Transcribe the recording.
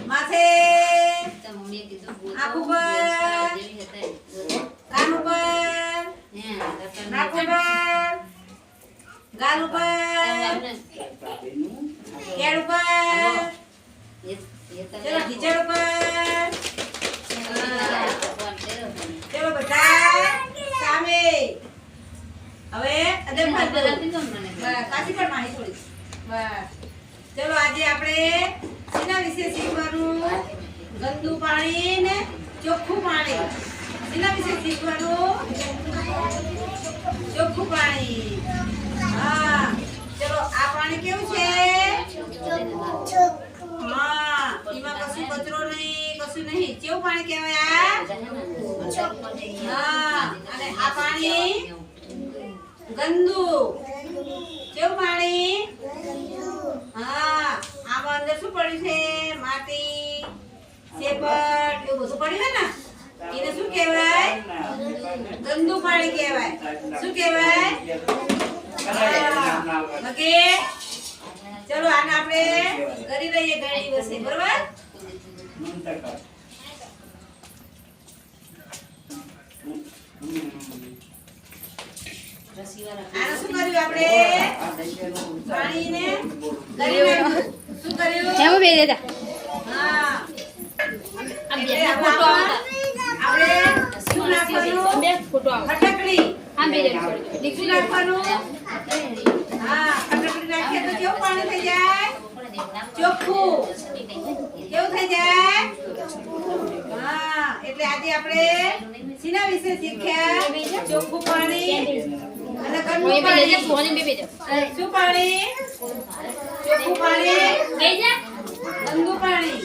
માથે આંખ ઉપર કાન ઉપર નાક ઉપર ગાલ ઉપર કેળ ઉપર ચલો ઢીચણ ઉપર ચલો બધા સામે હવે અદબ કાશી પર માહી થોડી બસ ચલો આજે આપણે એના વિશે શીખવાનું ગંદુ પાણી ને ચોખ્ખું પાણી એના વિશે શીખવાનું ચોખ્ખું પાણી હા ચલો આ પાણી કેવું છે હા એમાં કશું કચરો નહીં કશું નહીં કેવું પાણી કહેવાય હા અને આ પાણી ગંદુ કેવું પાણી હા આમાં અંદર શું પડ્યું છે માટી સેપટ એવું બધું પડ્યું છે ને એને શું કહેવાય ગંદુ પાણી કહેવાય શું કહેવાય ઓકે ચલો આને આપણે કરી લઈએ ઘણી દિવસે બરોબર આને શું કર્યું આપણે પાણીને કરી નાખ્યું શું કર્યું એમાં બે દેતા હા આ બે ફોટો આવતા આપણે શું નાખવાનું બે ફોટો આવતા ફટકડી આ બે દેતા શું નાખવાનું હા ફટકડી નાખીએ તો કેવું પાણી થઈ જાય ચોખ્ખું કેવું થઈ જાય હા એટલે આજે આપણે શીના વિશે શીખ્યા ચોખ્ખું પાણી અને ગંદુ પાણી શું પાણી ચોખ્ખું પાણી ગઈ જા ગંદુ પાણી